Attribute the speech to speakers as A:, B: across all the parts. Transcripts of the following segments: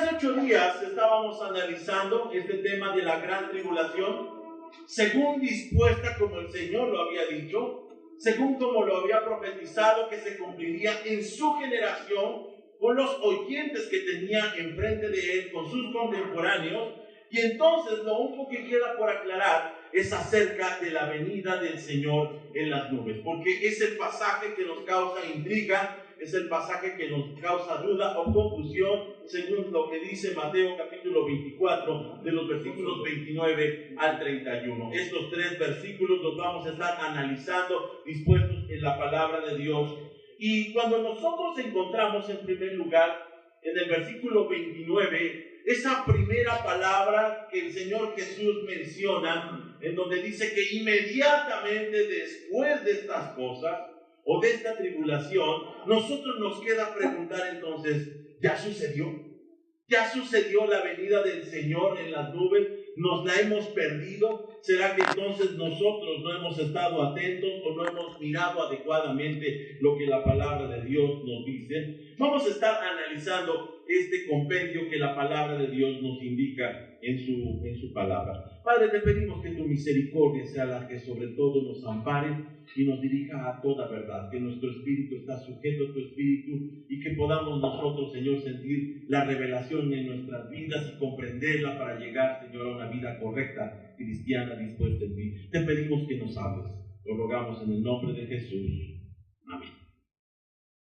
A: hace 8 días estábamos analizando este tema de la gran tribulación, según dispuesta como el Señor lo había dicho, según como lo había profetizado que se cumpliría en su generación, con los oyentes que tenía enfrente de él, con sus contemporáneos. Y entonces lo único que queda por aclarar es acerca de la venida del Señor en las nubes, porque es el pasaje que nos causa intriga, es el pasaje que nos causa duda o confusión, según lo que dice Mateo capítulo 24, de los versículos 29 al 31. Estos 3 versículos los vamos a estar analizando, dispuestos en la palabra de Dios. Y cuando nosotros encontramos en primer lugar, en el versículo 29, esa primera palabra que el Señor Jesús menciona, en donde dice que inmediatamente después de estas cosas, o de esta tribulación, nosotros nos queda preguntar entonces, ¿ya sucedió? ¿Ya sucedió la venida del Señor en las nubes? ¿Nos la hemos perdido? ¿Será que entonces nosotros no hemos estado atentos o no hemos mirado adecuadamente lo que la palabra de Dios nos dice? Vamos a estar analizando este compendio que la palabra de Dios nos indica en su palabra. Padre, te pedimos que tu misericordia sea la que sobre todo nos ampare y nos dirija a toda verdad, que nuestro espíritu está sujeto a tu espíritu y que podamos nosotros, Señor, sentir la revelación en nuestras vidas y comprenderla para llegar, Señor, a una vida correcta, cristiana, dispuesta en ti. Te pedimos que nos hables, lo rogamos en el nombre de Jesús. Amén.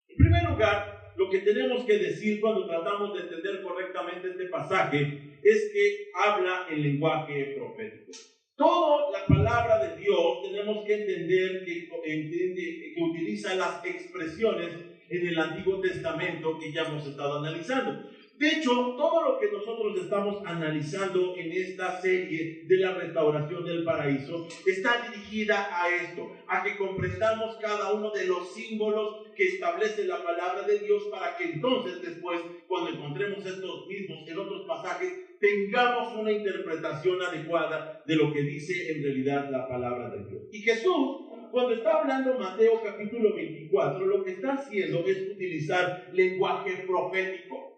A: En primer lugar, lo que tenemos que decir cuando tratamos de entender correctamente este pasaje es que habla en lenguaje profético. Toda la palabra de Dios tenemos que entender que utiliza las expresiones en el Antiguo Testamento que ya hemos estado analizando. De hecho, todo lo que nosotros estamos analizando en esta serie de la restauración del paraíso está dirigida a esto, a que comprendamos cada uno de los símbolos que establece la palabra de Dios para que entonces después, cuando encontremos estos mismos en otros pasajes, tengamos una interpretación adecuada de lo que dice en realidad la palabra de Dios. Y Jesús, cuando está hablando Mateo capítulo 24, lo que está haciendo es utilizar lenguaje profético.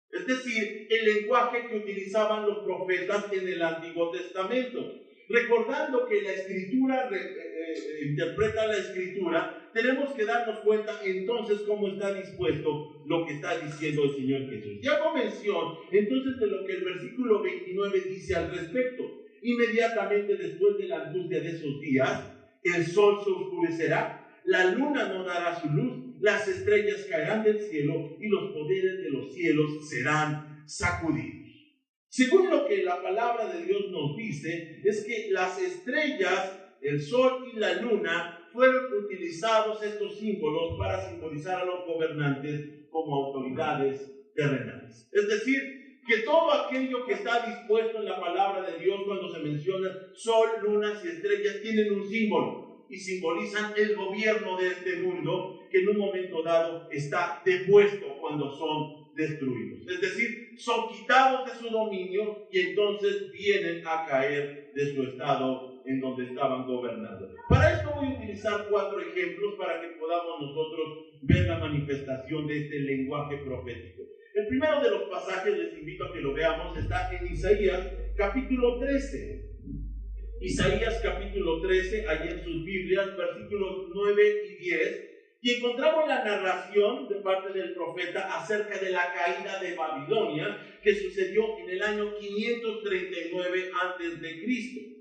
A: Es decir, el lenguaje que utilizaban los profetas en el Antiguo Testamento. Recordando que la Escritura interpreta la Escritura, tenemos que darnos cuenta entonces cómo está dispuesto lo que está diciendo el Señor Jesús. Ya hago mención entonces de lo que el versículo 29 dice al respecto. Inmediatamente después de la angustia de esos días, el sol se oscurecerá, la luna no dará su luz, las estrellas caerán del cielo y los poderes de los cielos serán sacudidos. Según lo que la palabra de Dios nos dice, es que las estrellas, el sol y la luna fueron utilizados estos símbolos para simbolizar a los gobernantes como autoridades terrenales. Es decir, que todo aquello que está dispuesto en la palabra de Dios cuando se menciona sol, lunas y estrellas tienen un símbolo y simbolizan el gobierno de este mundo que en un momento dado está depuesto cuando son destruidos. Es decir, son quitados de su dominio y entonces vienen a caer de su estado en donde estaban gobernando. Para esto voy a utilizar 4 ejemplos para que podamos nosotros ver la manifestación de este lenguaje profético. El primero de los pasajes, les invito a que lo veamos, está en Isaías capítulo 13. Isaías capítulo 13, allí en sus Biblias, versículos 9 y 10, y encontramos la narración de parte del profeta acerca de la caída de Babilonia que sucedió en el año 539 a.C.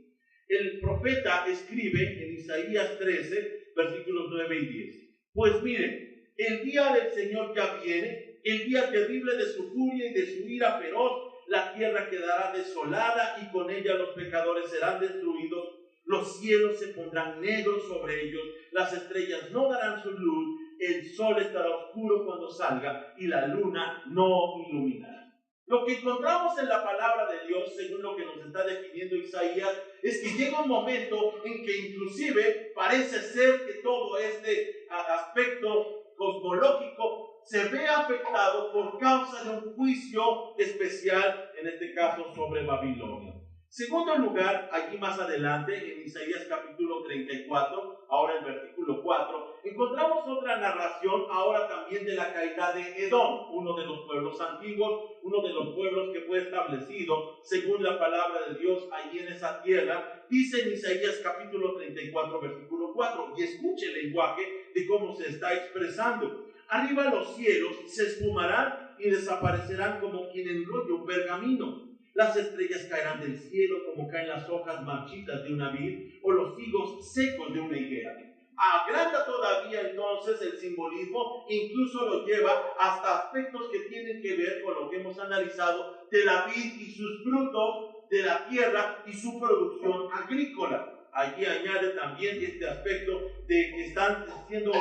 A: El profeta escribe en Isaías 13, versículos 9 y 10. Pues miren, el día del Señor ya viene, el día terrible de su furia y de su ira feroz. La tierra quedará desolada y con ella los pecadores serán destruidos. Los cielos se pondrán negros sobre ellos, las estrellas no darán su luz, el sol estará oscuro cuando salga y la luna no iluminará. Lo que encontramos en la palabra de Dios, según lo que nos está definiendo Isaías, es que llega un momento en que inclusive parece ser que todo este aspecto cosmológico se ve afectado por causa de un juicio especial, en este caso sobre Babilonia. Segundo lugar, allí más adelante, en Isaías capítulo 34, ahora el versículo 4, encontramos otra narración, ahora también de la caída de Edom, uno de los pueblos antiguos, uno de los pueblos que fue establecido según la palabra de Dios allí en esa tierra. Dice en Isaías capítulo 34, versículo 4, y escuche el lenguaje de cómo se está expresando. Arriba los cielos se esfumarán y desaparecerán como quien enrolla un pergamino. Las estrellas caerán del cielo como caen las hojas marchitas de una vid o los higos secos de una higuera. Agranda todavía entonces el simbolismo, incluso lo lleva hasta aspectos que tienen que ver con lo que hemos analizado de la vid y sus frutos, de la tierra y su producción agrícola. Allí añade también este aspecto de que están siendo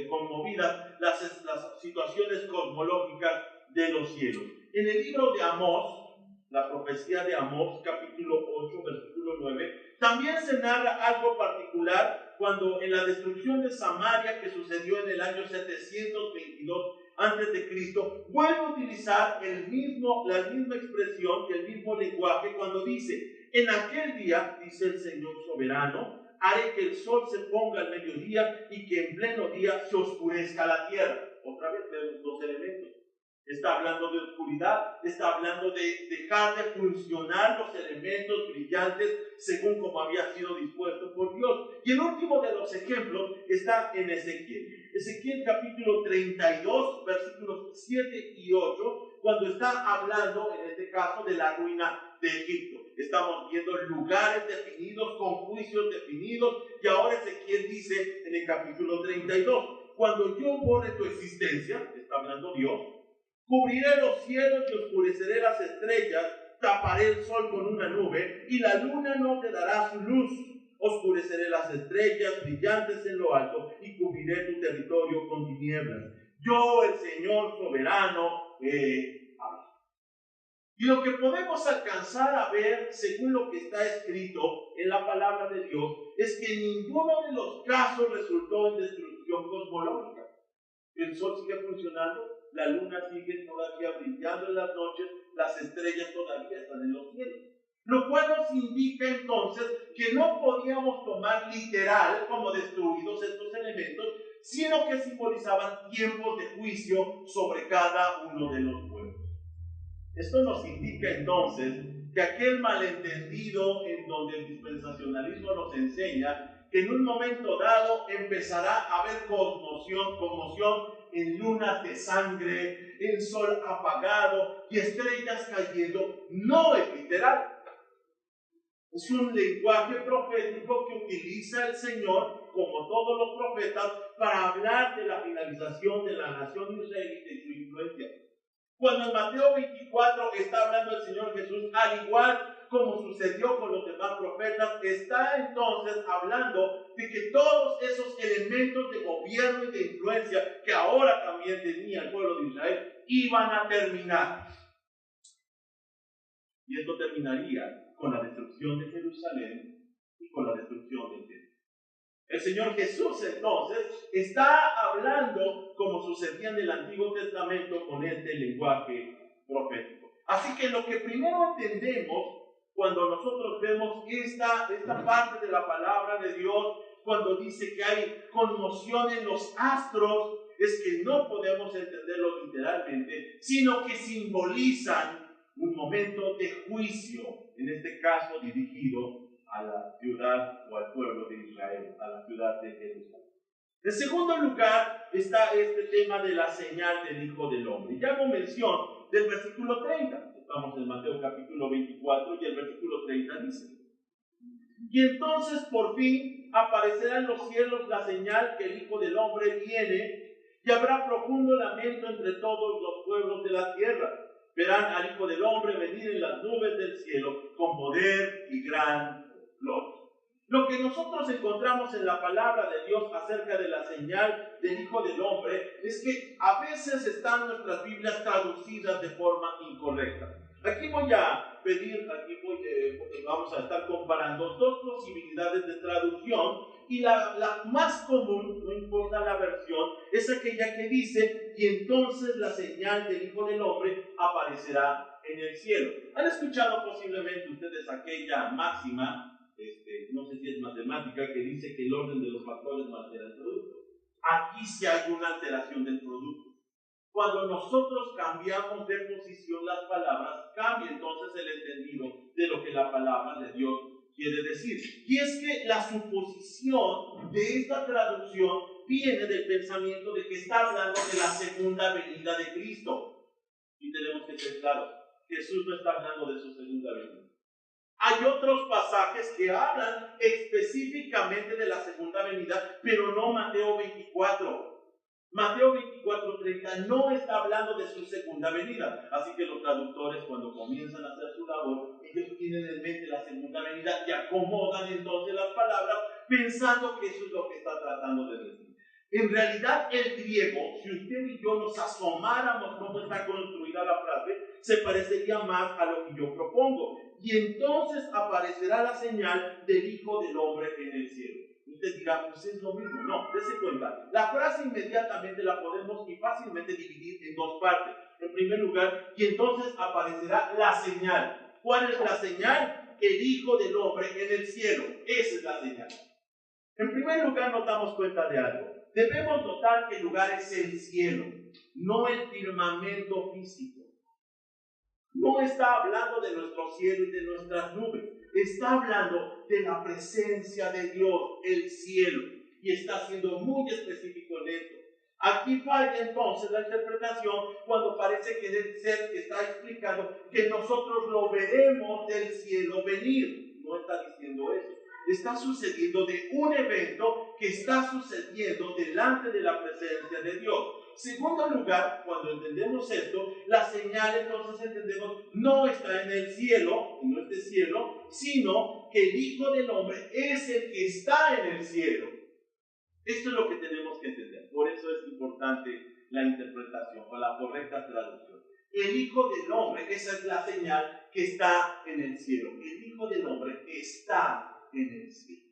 A: conmovidas las situaciones cosmológicas de los cielos. En el libro de Amós, la profecía de Amós, capítulo 8, versículo 9, también se narra algo particular cuando en la destrucción de Samaria, que sucedió en el año 722 a.C., vuelve a utilizar la misma expresión y el mismo lenguaje cuando dice: en aquel día, dice el Señor soberano, haré que el sol se ponga al mediodía y que en pleno día se oscurezca la tierra. Otra vez vemos dos elementos. Está hablando de oscuridad, está hablando de dejar de funcionar los elementos brillantes según como había sido dispuesto por Dios. Y el último de los ejemplos está en Ezequiel. Ezequiel capítulo 32, versículos 7 y 8, cuando está hablando en este caso de la ruina de Egipto. Estamos viendo lugares definidos, con juicios definidos, y ahora Ezequiel dice en el capítulo 32, cuando yo borre tu existencia, está hablando Dios, cubriré los cielos y oscureceré las estrellas, taparé el sol con una nube y la luna no te dará su luz. Oscureceré las estrellas brillantes en lo alto y cubriré tu territorio con tinieblas. Yo, el Señor soberano, he hablado. Y lo que podemos alcanzar a ver, según lo que está escrito en la palabra de Dios, es que ninguno de los casos resultó en destrucción cosmológica. El sol sigue funcionando, la luna sigue todavía brillando en las noches, las estrellas todavía están en los cielos. Lo cual nos indica entonces que no podíamos tomar literal como destruidos estos elementos, sino que simbolizaban tiempos de juicio sobre cada uno de los pueblos. Esto nos indica entonces que aquel malentendido en donde el dispensacionalismo nos enseña que en un momento dado empezará a haber conmoción en lunas de sangre, en sol apagado y estrellas cayendo, no es literal. Es un lenguaje profético que utiliza el Señor, como todos los profetas, para hablar de la finalización de la nación israelita y su influencia. Cuando en Mateo 24 está hablando el Señor Jesús, al igual como sucedió con los demás profetas, está entonces hablando de que todos esos elementos de gobierno y de influencia que ahora también tenía el pueblo de Israel, iban a terminar. Y esto terminaría con la destrucción de Jerusalén y con la destrucción del templo. El Señor Jesús entonces está hablando como sucedía en el Antiguo Testamento con este lenguaje profético. Así que lo que primero entendemos cuando nosotros vemos esta parte de la palabra de Dios, cuando dice que hay conmoción en los astros, es que no podemos entenderlo literalmente, sino que simbolizan un momento de juicio, en este caso dirigido a la ciudad o al pueblo de Israel, a la ciudad de Jerusalén. En segundo lugar está este tema de la señal del Hijo del Hombre. Ya hago mención del versículo 30. Estamos en Mateo capítulo 24 y el versículo 30 dice: y entonces por fin aparecerá en los cielos la señal que el Hijo del Hombre viene, y habrá profundo lamento entre todos los pueblos de la tierra. Verán al Hijo del Hombre venir en las nubes del cielo con poder y gran gloria. Lo que nosotros encontramos en la palabra de Dios acerca de la señal del Hijo del Hombre es que a veces están nuestras Biblias traducidas de forma incorrecta. Aquí voy a pedir, vamos a estar comparando dos posibilidades de traducción, y la más común, no importa la versión, es aquella que dice: y entonces la señal del Hijo del Hombre aparecerá en el cielo. ¿Han escuchado posiblemente ustedes aquella máxima, no sé si es matemática, que dice que el orden de los factores no altera el producto? Aquí sí hay una alteración del producto. Cuando nosotros cambiamos de posición las palabras, cambia entonces el entendido de lo que la palabra de Dios quiere decir. Y es que la suposición de esta traducción viene del pensamiento de que está hablando de la segunda venida de Cristo. Y tenemos que ser claros, Jesús no está hablando de su segunda venida. Hay otros pasajes que hablan específicamente de la segunda venida, pero no Mateo 24. Mateo 24:30 no está hablando de su segunda venida. Así que los traductores, cuando comienzan a hacer su labor, ellos tienen en mente la segunda venida y acomodan entonces las palabras pensando que eso es lo que está tratando de decir. En realidad, el griego, si usted y yo nos asomáramos cómo está construida la frase, se parecería más a lo que yo propongo. Y entonces aparecerá la señal del Hijo del Hombre en el cielo. Usted dirá, pues es lo mismo. No, dése cuenta. La frase inmediatamente la podemos y fácilmente dividir en dos partes. En primer lugar, y entonces aparecerá la señal. ¿Cuál es la señal? El Hijo del Hombre en el cielo. Esa es la señal. En primer lugar, nos damos cuenta de algo. Debemos notar que el lugar es el cielo, no el firmamento físico. No está hablando de nuestro cielo y de nuestras nubes. Está hablando de la presencia de Dios, el cielo. Y está siendo muy específico en esto. Aquí falla entonces la interpretación cuando parece querer ser que está explicando que nosotros lo veremos del cielo venir. No está diciendo eso. Está sucediendo de un evento que está sucediendo delante de la presencia de Dios. Segundo lugar, cuando entendemos esto, la señal entonces entendemos no está en el cielo, en este cielo, sino que el Hijo del Hombre es el que está en el cielo. Esto es lo que tenemos que entender. Por eso es importante la interpretación o la correcta traducción. El Hijo del Hombre, esa es la señal que está en el cielo. El Hijo del Hombre está en el cielo.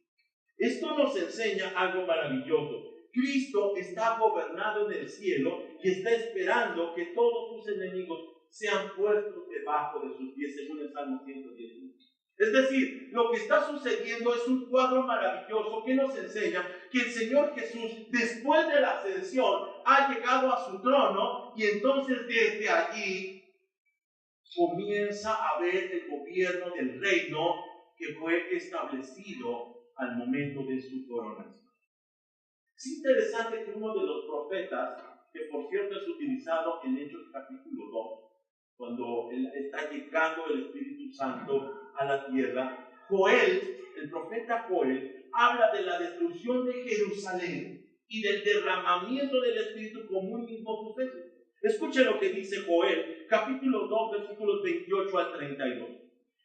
A: Esto nos enseña algo maravilloso. Cristo está gobernado en el cielo y está esperando que todos sus enemigos sean puestos debajo de sus pies, según el Salmo 110. Es decir, lo que está sucediendo es un cuadro maravilloso que nos enseña que el Señor Jesús, después de la ascensión, ha llegado a su trono y entonces desde allí comienza a ver el gobierno del reino que fue establecido al momento de su coronación. Es interesante que uno de los profetas, que por cierto es utilizado en Hechos capítulo 2, cuando está llegando el Espíritu Santo a la tierra, Joel, el profeta Joel, habla de la destrucción de Jerusalén y del derramamiento del Espíritu como un mismo suceso. Escuche lo que dice Joel, capítulo 2, versículos 28 al 32.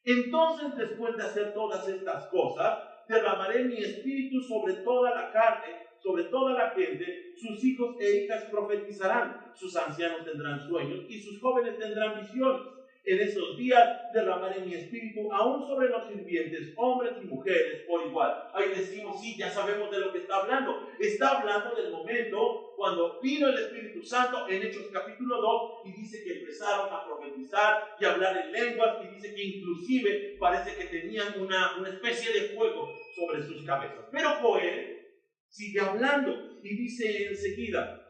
A: Entonces, después de hacer todas estas cosas, derramaré mi espíritu sobre toda la carne, sobre toda la gente. Sus hijos e hijas profetizarán, sus ancianos tendrán sueños y sus jóvenes tendrán visiones. En esos días derramaré mi espíritu aún sobre los sirvientes, hombres y mujeres por igual. Ahí decimos, sí, ya sabemos de lo que está hablando. Está hablando del momento cuando vino el Espíritu Santo en Hechos capítulo 2 y dice que empezaron a profetizar y a hablar en lenguas y dice que inclusive parece que tenían una especie de fuego sobre sus cabezas. Pero Joel sigue hablando y dice enseguida,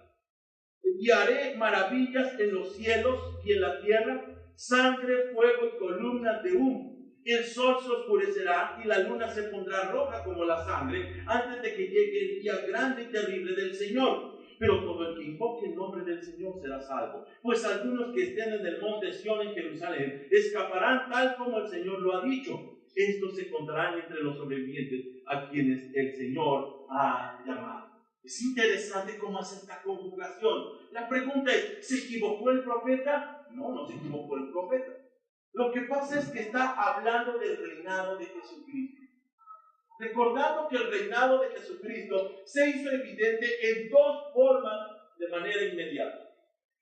A: y haré maravillas en los cielos y en la tierra, sangre, fuego y columnas de humo. El sol se oscurecerá y la luna se pondrá roja como la sangre antes de que llegue el día grande y terrible del Señor. Pero todo el que invoque el nombre del Señor será salvo. Pues algunos que estén en el monte Sión en Jerusalén escaparán tal como el Señor lo ha dicho. Estos se contarán entre los sobrevivientes a quienes el Señor ha llamado. Es interesante cómo hace esta conjugación. La pregunta es, ¿se equivocó el profeta? No, no se equivocó el profeta. Lo que pasa es que está hablando del reinado de Jesucristo. Recordando que el reinado de Jesucristo se hizo evidente en dos formas de manera inmediata.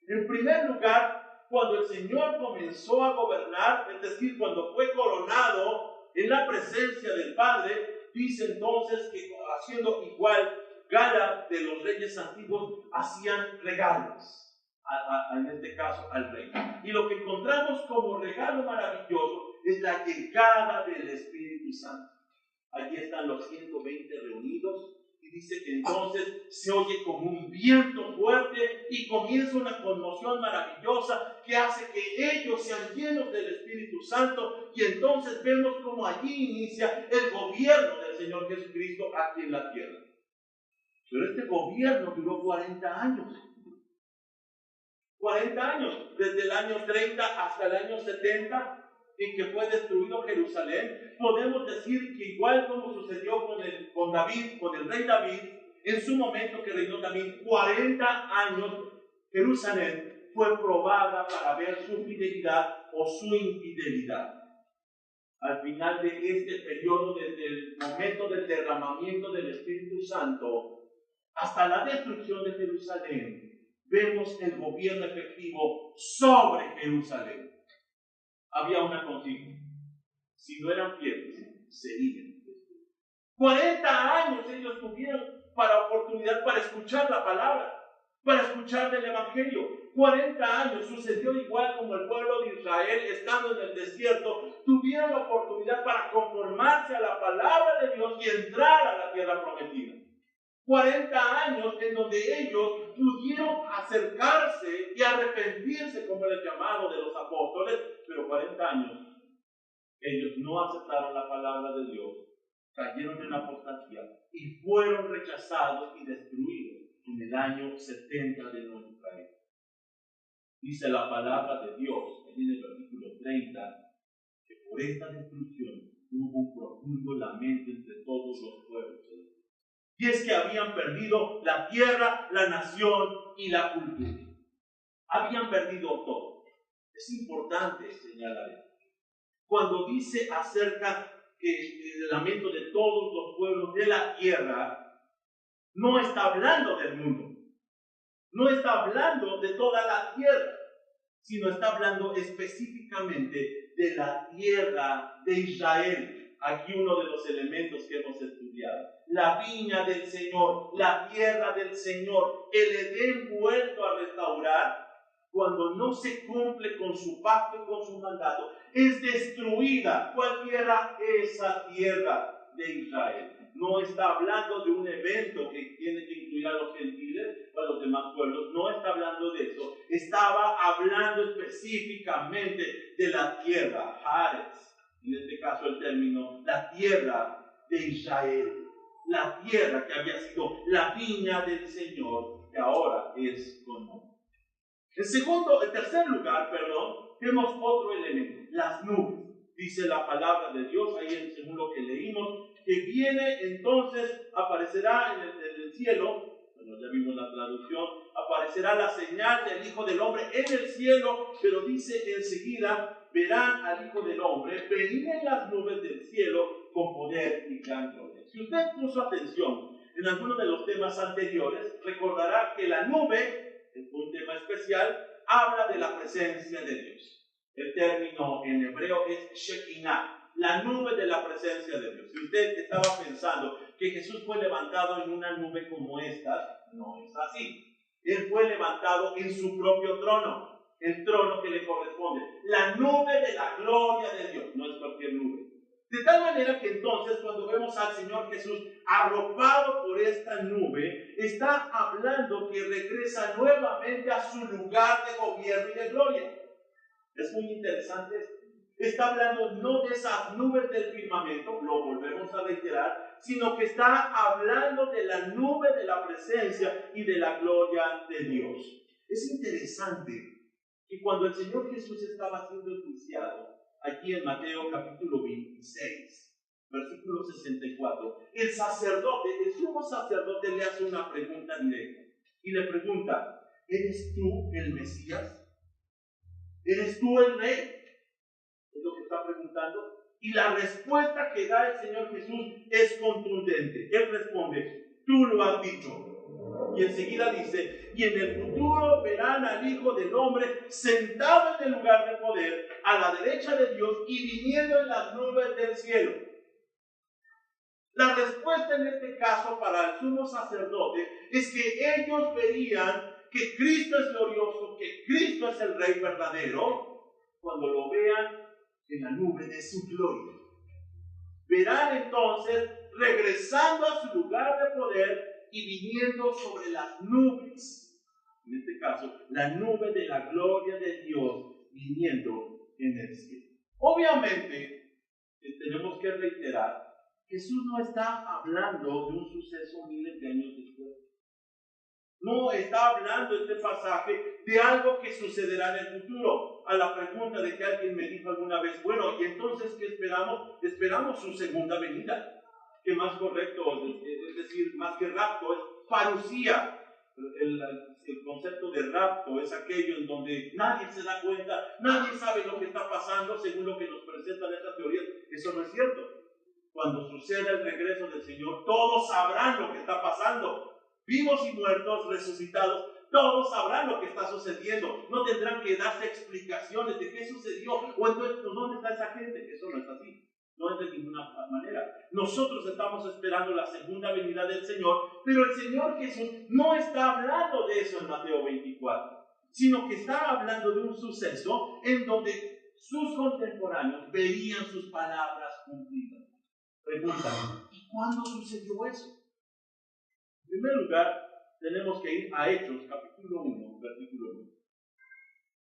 A: En primer lugar, cuando el Señor comenzó a gobernar, es decir, cuando fue coronado en la presencia del Padre, dice entonces que haciendo igual gala de los reyes antiguos, hacían regalos. En este caso al rey. Y lo que encontramos como regalo maravilloso es la llegada del Espíritu Santo. Allí están los 120 reunidos y dice que entonces se oye como un viento fuerte y comienza una conmoción maravillosa que hace que ellos sean llenos del Espíritu Santo, y entonces vemos como allí inicia el gobierno del Señor Jesucristo aquí en la tierra. Pero este gobierno duró 40 años. 40 años, desde el año 30 hasta el año 70, en que fue destruido Jerusalén. Podemos decir que igual como sucedió con David, con el rey David, en su momento que reinó David, 40 años, Jerusalén fue probada para ver su fidelidad o su infidelidad. Al final de este periodo, desde el momento del derramamiento del Espíritu Santo hasta la destrucción de Jerusalén, vemos el gobierno efectivo sobre Jerusalén. Había una consigna: si no eran fieles, serían. 40 años ellos tuvieron para oportunidad para escuchar la palabra, para escuchar del Evangelio. 40 años sucedió igual como el pueblo de Israel, estando en el desierto, tuvieron la oportunidad para conformarse a la palabra de Dios y entrar a la tierra prometida. 40 años en donde ellos pudieron acercarse y arrepentirse, como el llamado de los apóstoles, pero 40 años ellos no aceptaron la palabra de Dios, cayeron en apostasía y fueron rechazados y destruidos en el año 70 de nuestra era. Dice la palabra de Dios en el versículo 30 que por esta destrucción hubo un profundo lamento entre todos los pueblos. Y es que habían perdido la tierra, la nación y la cultura. Habían perdido todo. Es importante señalar esto. Cuando dice acerca del lamento de todos los pueblos de la tierra, no está hablando del mundo. No está hablando de toda la tierra, sino está hablando específicamente de la tierra de Israel. Aquí uno de los elementos que hemos estudiado. La viña del Señor, la tierra del Señor, el Edén vuelto a restaurar, cuando no se cumple con su pacto y con su mandato, es destruida. ¿Cuál tierra? Esa tierra de Israel. No está hablando de un evento que tiene que incluir a los gentiles o a los demás pueblos. No está hablando de eso. Estaba hablando específicamente de la tierra, Haaretz. En este caso el término, la tierra de Israel, la tierra que había sido la viña del Señor, que ahora es como. En tercer lugar, vemos otro elemento, las nubes. Dice la palabra de Dios, ahí según lo que leímos, que viene entonces, aparecerá en el cielo, bueno, ya vimos la traducción, aparecerá la señal del Hijo del Hombre en el cielo, pero dice enseguida, verán al Hijo del Hombre venir en las nubes del cielo con poder y gran gloria. Si usted puso atención en alguno de los temas anteriores, recordará que la nube, es un tema especial, habla de la presencia de Dios. El término en hebreo es Shekinah, la nube de la presencia de Dios. Si usted estaba pensando que Jesús fue levantado en una nube como esta, no es así. Él fue levantado en su propio trono, el trono que le corresponde, la nube de la gloria de Dios, no es cualquier nube. De tal manera que entonces cuando vemos al Señor Jesús arropado por esta nube, está hablando que regresa nuevamente a su lugar de gobierno y de gloria. Es muy interesante esto. Está hablando no de esas nubes del firmamento, lo volvemos a reiterar, sino que está hablando de la nube de la presencia y de la gloria de Dios. Es interesante que cuando el Señor Jesús estaba siendo enjuiciado, aquí en Mateo capítulo 26, versículo 64, el sumo sacerdote le hace una pregunta directa y le pregunta, ¿eres tú el Mesías? ¿Eres tú el rey? Es lo que está preguntando. Y la respuesta que da el Señor Jesús es contundente. Él responde, tú lo has dicho. Y enseguida dice, y en el futuro verán al Hijo del Hombre sentado en el lugar de poder, a la derecha de Dios y viniendo en las nubes del cielo. La respuesta en este caso para el sumo sacerdote es que ellos verían que Cristo es glorioso, que Cristo es el Rey verdadero, cuando lo vean en la nube de su gloria. Verán entonces regresando a su lugar de poder y viniendo sobre las nubes. En este caso, la nube de la gloria de Dios viniendo en el cielo. Obviamente, tenemos que reiterar, Jesús no está hablando de un suceso miles de años después. No está hablando este pasaje de algo que sucederá en el futuro. A la pregunta de que alguien me dijo alguna vez, bueno, ¿y entonces qué esperamos? Esperamos su segunda venida. Que más correcto, es decir, más que rapto, es parucía. El concepto de rapto es aquello en donde nadie se da cuenta, nadie sabe lo que está pasando según lo que nos presentan estas teorías. Eso no es cierto. Cuando suceda el regreso del Señor, todos sabrán lo que está pasando. Vivos y muertos, resucitados, todos sabrán lo que está sucediendo. No tendrán que darse explicaciones de qué sucedió o entonces ¿dónde está esa gente? Eso no es así. No es de ninguna manera. Nosotros estamos esperando la segunda venida del Señor, pero el Señor Jesús no está hablando de eso en Mateo 24, sino que está hablando de un suceso en donde sus contemporáneos verían sus palabras cumplidas. Preguntan, ¿y cuándo sucedió eso? En primer lugar, tenemos que ir a Hechos, capítulo 1, versículo 9.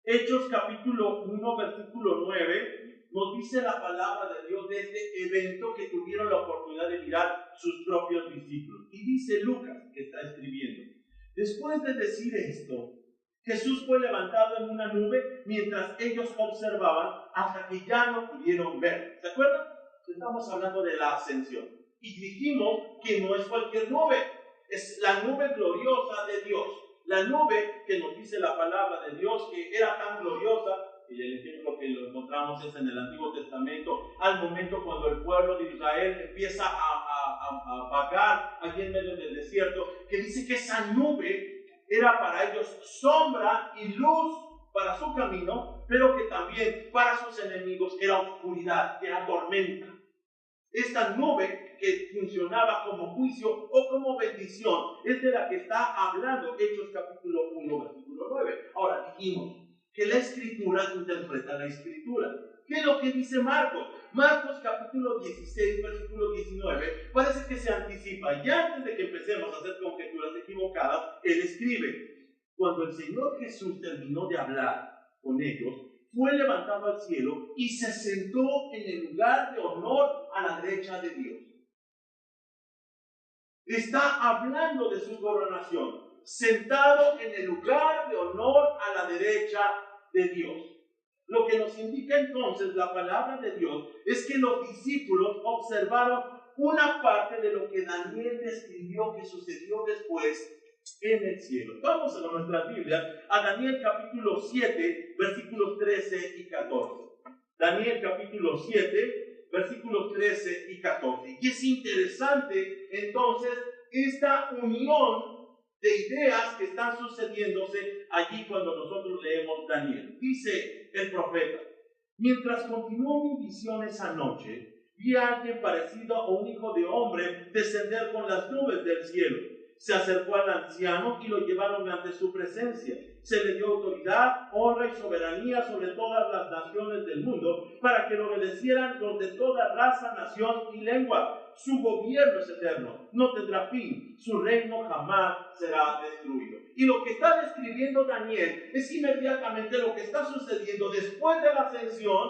A: Hechos, capítulo 1, versículo 9, nos dice la palabra de Dios de este evento que tuvieron la oportunidad de mirar sus propios discípulos. Y dice Lucas, que está escribiendo, después de decir esto, Jesús fue levantado en una nube mientras ellos observaban hasta que ya no pudieron ver. ¿Se acuerdan? Estamos hablando de la ascensión. Y dijimos que no es cualquier nube. Es la nube gloriosa de Dios. La nube que nos dice la palabra de Dios que era tan gloriosa, y el ejemplo que lo encontramos es en el Antiguo Testamento, al momento cuando el pueblo de Israel empieza a vagar allí en medio del desierto, que dice que esa nube era para ellos sombra y luz para su camino, pero que también para sus enemigos era oscuridad, era tormenta. Esta nube que funcionaba como juicio o como bendición es de la que está hablando Hechos capítulo 1, versículo 9. Ahora dijimos que la Escritura interpreta la Escritura. ¿Qué es lo que dice Marcos? Marcos capítulo 16, versículo 19, parece que se anticipa. Y antes de que empecemos a hacer conjeturas equivocadas, él escribe, cuando el Señor Jesús terminó de hablar con ellos, fue levantado al cielo y se sentó en el lugar de honor a la derecha de Dios. Está hablando de su coronación, sentado en el lugar de honor a la derecha de Dios. Lo que nos indica entonces la palabra de Dios es que los discípulos observaron una parte de lo que Daniel describió que sucedió después en el cielo. Vamos a nuestras Biblias, a Daniel capítulo 7, versículos 13 y 14. Daniel capítulo 7, versículos 13 y 14. Y es interesante entonces esta unión de ideas que están sucediéndose allí cuando nosotros leemos Daniel. Dice el profeta, mientras continuó mi visión esa noche, vi a alguien parecido a un hijo de hombre descender con las nubes del cielo. Se acercó al anciano y lo llevaron ante su presencia. Se le dio autoridad, honra y soberanía sobre todas las naciones del mundo para que lo obedecieran los de toda raza, nación y lengua. Su gobierno es eterno, no tendrá fin, su reino jamás será destruido. Y lo que está describiendo Daniel es inmediatamente lo que está sucediendo después de la ascensión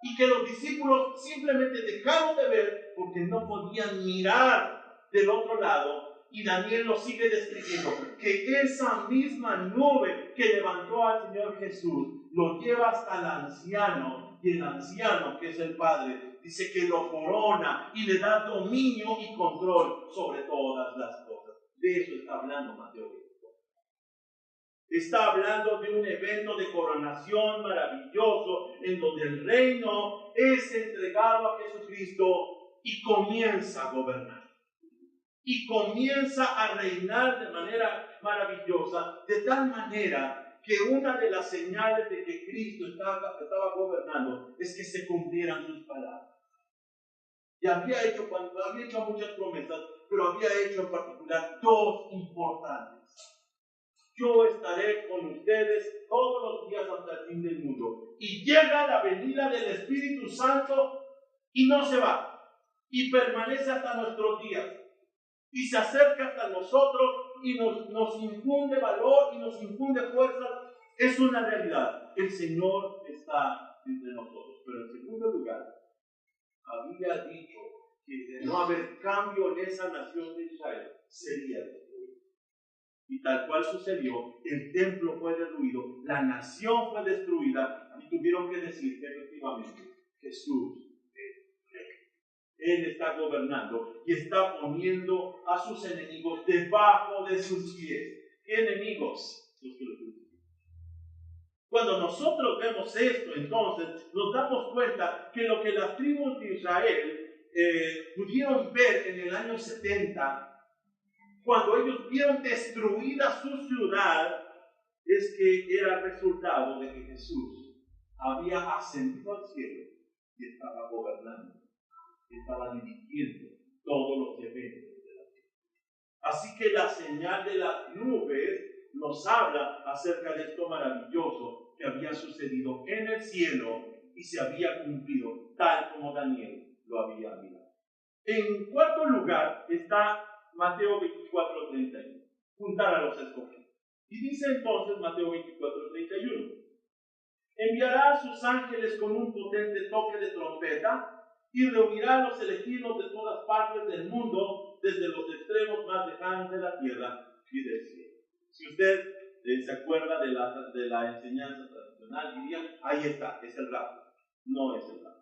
A: y que los discípulos simplemente dejaron de ver porque no podían mirar del otro lado, y Daniel lo sigue describiendo, que esa misma nube que levantó al Señor Jesús lo lleva hasta el anciano, y el anciano, que es el Padre, dice que lo corona y le da dominio y control sobre todas las cosas. De eso está hablando Mateo 24. Está hablando de un evento de coronación maravilloso en donde el reino es entregado a Jesucristo y comienza a gobernar. Y comienza a reinar de manera maravillosa, de tal manera que una de las señales de que Cristo estaba gobernando es que se cumplieran sus palabras. Y había hecho muchas promesas, pero había hecho en particular dos importantes. Yo estaré con ustedes todos los días hasta el fin del mundo. Y llega la venida del Espíritu Santo y no se va. y permanece hasta nuestros días. Y se acerca hasta nosotros y nos infunde valor y nos infunde fuerza. Es una realidad. El Señor está entre nosotros. Pero en segundo lugar, había dicho que de no haber cambio en esa nación de Israel, sería destruida. Y tal cual sucedió, el templo fue derruido, la nación fue destruida y tuvieron que decir que efectivamente Jesús es rey. Él está gobernando y está poniendo a sus enemigos debajo de sus pies. ¿Qué enemigos? Los que lo crucifican. Cuando nosotros vemos esto, entonces nos damos cuenta que lo que las tribus de Israel pudieron ver en el año 70, cuando ellos vieron destruida su ciudad, es que era el resultado de que Jesús había ascendido al cielo y estaba gobernando, estaba dirigiendo todos los eventos de la tierra. Así que la señal de las nubes nos habla acerca de esto maravilloso que había sucedido en el cielo y se había cumplido tal como Daniel lo había mirado. En cuarto lugar está Mateo 24:31, juntar a los escogidos. Y dice entonces Mateo 24:31, enviará a sus ángeles con un potente toque de trompeta y reunirá a los elegidos de todas partes del mundo, desde los extremos más lejanos de la tierra y del cielo. Si usted se acuerda de la enseñanza tradicional, diría, ahí está, es el rapto. No es el rapto.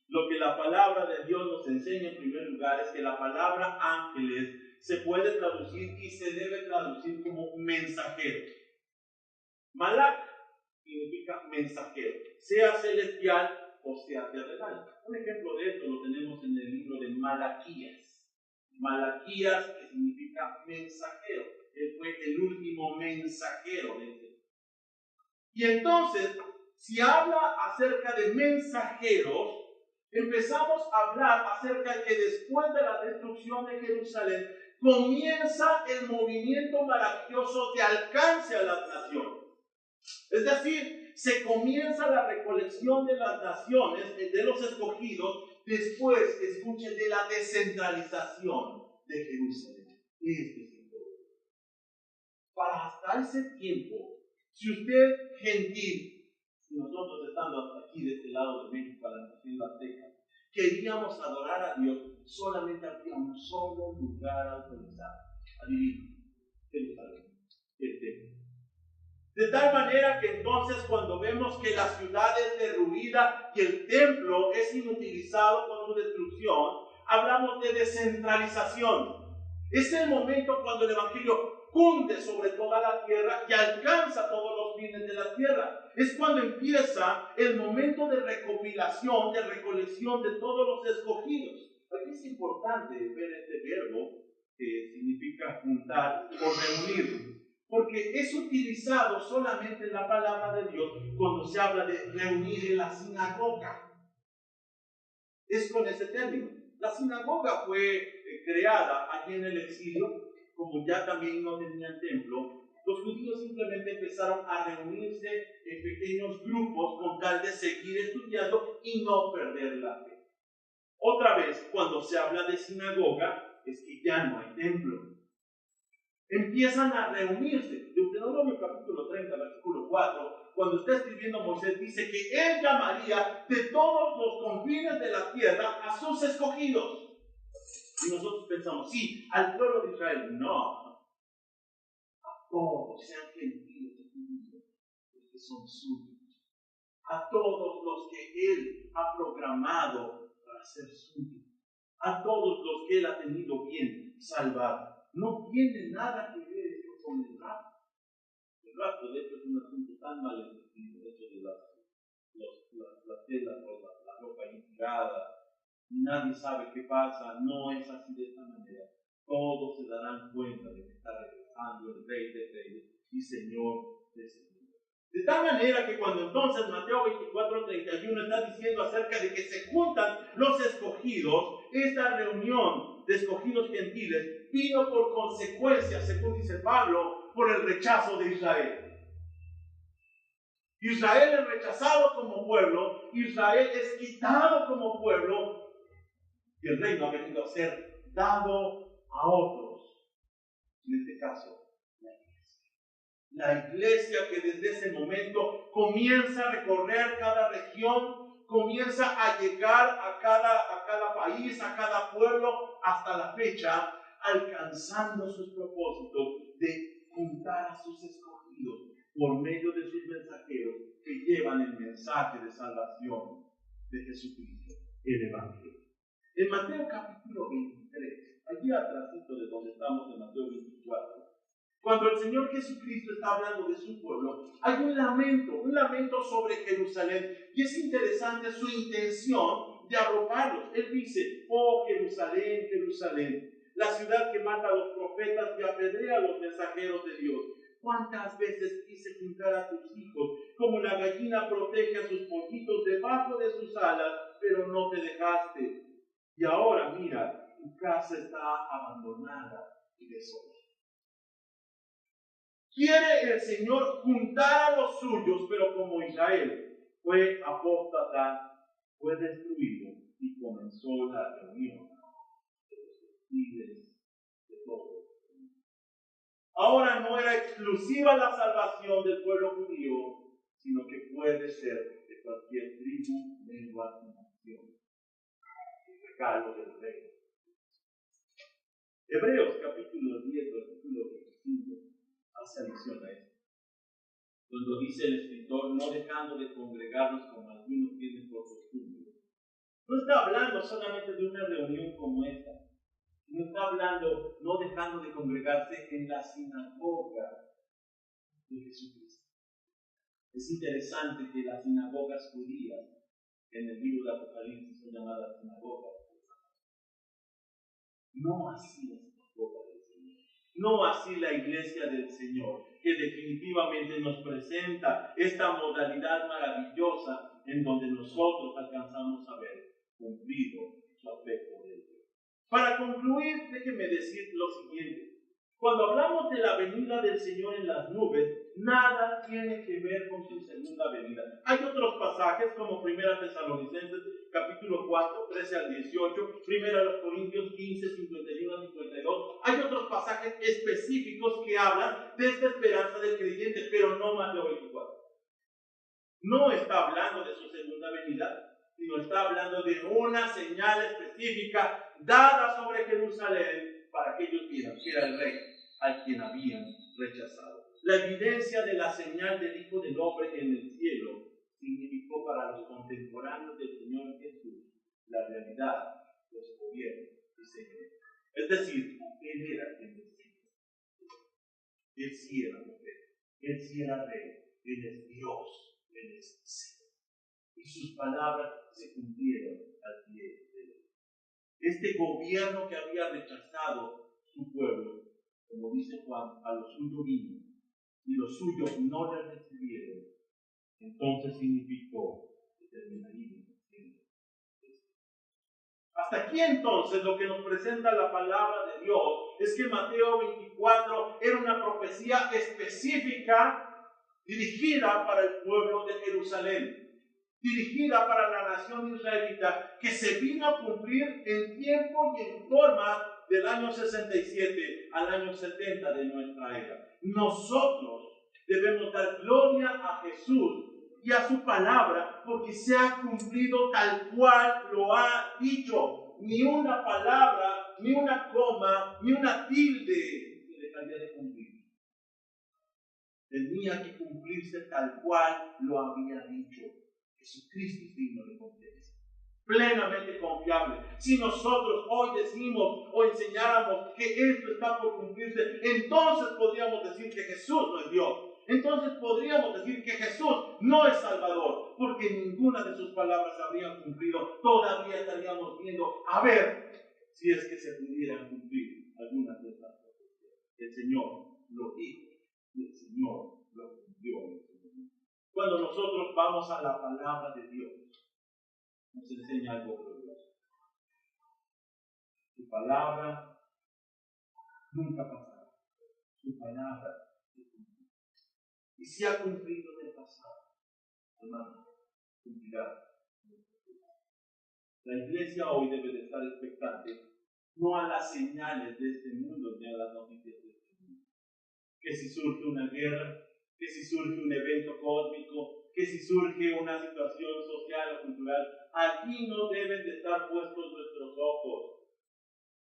A: Lo que la palabra de Dios nos enseña en primer lugar es que la palabra ángeles se puede traducir y se debe traducir como mensajero. Malak significa mensajero, sea celestial o sea terrenal. Un ejemplo de esto lo tenemos en el libro de Malaquías. Malaquías, que significa mensajero. Él fue el último mensajero de Dios. Y entonces, si habla acerca de mensajeros, empezamos a hablar acerca de que después de la destrucción de Jerusalén, comienza el movimiento maravilloso de alcance a las naciones. Es decir, se comienza la recolección de las naciones, de los escogidos, después, escuchen, de la descentralización de Jerusalén. Para hasta ese tiempo, si usted gentil, si nosotros estando hasta aquí de este lado de México, a la nación azteca, queríamos adorar a Dios, solamente había un solo lugar autorizado. Adivinen, Jerusalén, el templo. De tal manera que entonces cuando vemos que la ciudad es derruida y el templo es inutilizado con su destrucción, hablamos de descentralización. Es el momento cuando el Evangelio cunde sobre toda la tierra y alcanza todos los fines de la tierra. Es cuando empieza el momento de recopilación, de recolección de todos los escogidos. Aquí es importante ver este verbo que significa juntar o reunir, porque es utilizado solamente en la palabra de Dios cuando se habla de reunir en la sinagoga. Es con ese término. La sinagoga fue creada allí en el exilio. Como ya también no tenían templo, los judíos simplemente empezaron a reunirse en pequeños grupos con tal de seguir estudiando y no perder la fe. Otra vez, cuando se habla de sinagoga, es que ya no hay templo. Empiezan a reunirse. Deuteronomio capítulo 30, versículo 4, cuando está escribiendo Moisés, dice que él llamaría de todos los confines de la tierra a sus escogidos. Y nosotros pensamos, sí, al pueblo de Israel. No. A todos, sean gentiles o judíos, los que son suyos. A todos los que Él ha programado para ser suyos. A todos los que Él ha tenido bien salvar. No tiene nada que ver esto con el rapto. El rapto, de hecho, es un asunto tan mal entendido, de hecho, de las telas o la ropa inspirada. Nadie sabe qué pasa, no es así de esta manera. Todos se darán cuenta de que está regresando el Rey de Reyes y Señor de Señores. De tal manera que cuando entonces Mateo 24:31 está diciendo acerca de que se juntan los escogidos, esta reunión de escogidos gentiles vino por consecuencia, según dice Pablo, por el rechazo de Israel. Israel es rechazado como pueblo, Israel es quitado como pueblo. Y el reino ha venido a ser dado a otros. En este caso, la iglesia. La iglesia que desde ese momento comienza a recorrer cada región, comienza a llegar a cada país, a cada pueblo, hasta la fecha, alcanzando sus propósitos de juntar a sus escogidos por medio de sus mensajeros que llevan el mensaje de salvación de Jesucristo, el Evangelio. En Mateo capítulo 23, allí atrásito de donde estamos en Mateo 24, cuando el Señor Jesucristo está hablando de su pueblo, hay un lamento sobre Jerusalén. Y es interesante su intención de arroparlos. Él dice: oh Jerusalén, Jerusalén, la ciudad que mata a los profetas y apedrea a los mensajeros de Dios. ¿Cuántas veces quise juntar a tus hijos, como la gallina protege a sus pollitos debajo de sus alas, pero no te dejaste? Y ahora mira, tu casa está abandonada y desolada. Quiere el Señor juntar a los suyos, pero como Israel fue apóstata, fue destruido y comenzó la reunión de los líderes de todos. Ahora no era exclusiva la salvación del pueblo judío, sino que puede ser de cualquier tribu, lengua y nación. El regalo del rey. Hebreos capítulo 10, versículo 25. Hace alusión a esto. Cuando dice el escritor: no dejando de congregarnos como algunos tienen por costumbre. No está hablando solamente de una reunión como esta. No está hablando no dejando de congregarse en la sinagoga de Jesucristo. Es interesante que las sinagogas judías en el libro de Apocalipsis son llamadas sinagogas. No así la sinagoga del Señor. No así la iglesia del Señor, que definitivamente nos presenta esta modalidad maravillosa en donde nosotros alcanzamos a ver cumplido su aspecto de Dios. Para concluir, déjenme decir lo siguiente. Cuando hablamos de la venida del Señor en las nubes, nada tiene que ver con su segunda venida. Hay otros pasajes como 1 Tesalonicenses capítulo 4, 13 al 18, 1 Corintios 15, 51 al 52. Hay otros pasajes específicos que hablan de esta esperanza del creyente, pero no Mateo 24. No está hablando de su segunda venida, sino está hablando de una señal específica dada sobre Jerusalén para que ellos vieran que era el rey al quien habían rechazado. La evidencia de la señal del Hijo del Hombre en el cielo significó para los contemporáneos del Señor Jesús la realidad de su gobierno y señorío. Es decir, Él era quien decía. Él sí era mujer, Él sí era rey, Él es Dios, Él es Señor. Y sus palabras se cumplieron al pie de Él. Este gobierno que había rechazado su pueblo, como dice Juan, a los suyos vino, y los suyos no le recibieron, entonces significó que terminaría siendo. Hasta aquí entonces lo que nos presenta la palabra de Dios es que Mateo 24 era una profecía específica dirigida para el pueblo de Jerusalén, dirigida para la nación israelita, que se vino a cumplir en tiempo y en forma del año 67 al año 70 de nuestra era. Nosotros debemos dar gloria a Jesús y a su palabra, porque se ha cumplido tal cual lo ha dicho. Ni una palabra, ni una coma, ni una tilde se dejaría de cumplir. Tenía que cumplirse tal cual lo había dicho. Jesucristo es digno de confianza, plenamente confiable. Si nosotros hoy decimos o enseñáramos que esto está por cumplirse, entonces podríamos decir que Jesús no es Dios. Entonces podríamos decir que Jesús no es Salvador, porque ninguna de sus palabras habrían cumplido. Todavía estaríamos viendo a ver si es que se pudieran cumplir algunas de estas cosas. El Señor lo dijo y el Señor lo cumplió. Cuando nosotros vamos a la palabra de Dios, nos enseña algo glorioso. Su palabra nunca pasará. Su palabra se cumplirá. Y si ha cumplido en el pasado, hermano, cumplirá. La iglesia hoy debe de estar expectante no a las señales de este mundo ni a las noticias de este mundo. Que si surge una guerra, que si surge un evento cósmico, que si surge una situación social o cultural, aquí no deben de estar puestos nuestros ojos,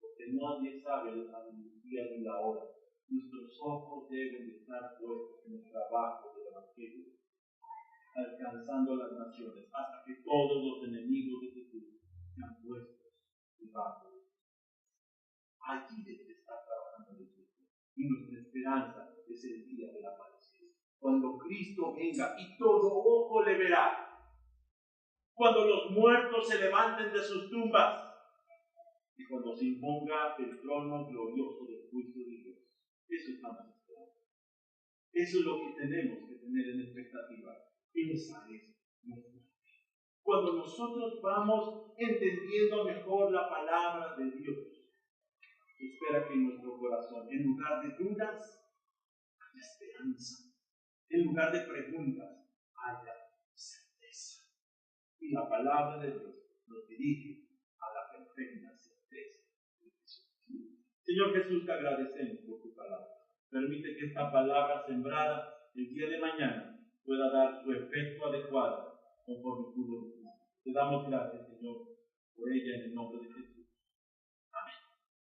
A: porque nadie sabe el día ni la hora. Nuestros ojos deben de estar puestos en el trabajo del Evangelio, alcanzando las naciones, hasta que todos los enemigos de Jesús sean puestos debajo. Allí debe de estar trabajando el Espíritu. Y nuestra esperanza es el día de la parecida. Cuando Cristo venga y todo ojo le verá. Cuando los muertos se levanten de sus tumbas. Y cuando se imponga el trono glorioso del juicio de Dios. Eso estamos esperando. Eso es lo que tenemos que tener en expectativa. Esa es nuestra fe. Cuando nosotros vamos entendiendo mejor la palabra de Dios, espera que en nuestro corazón, en lugar de dudas, haya esperanza. En lugar de preguntas, haya certeza. Y la palabra de Dios nos dirige a la perfecta certeza de Jesús. Señor Jesús, te agradecemos por tu palabra. Permite que esta palabra sembrada el día de mañana pueda dar su efecto adecuado conforme tú lo dices. Te damos gracias, Señor, por ella en el nombre de Jesús.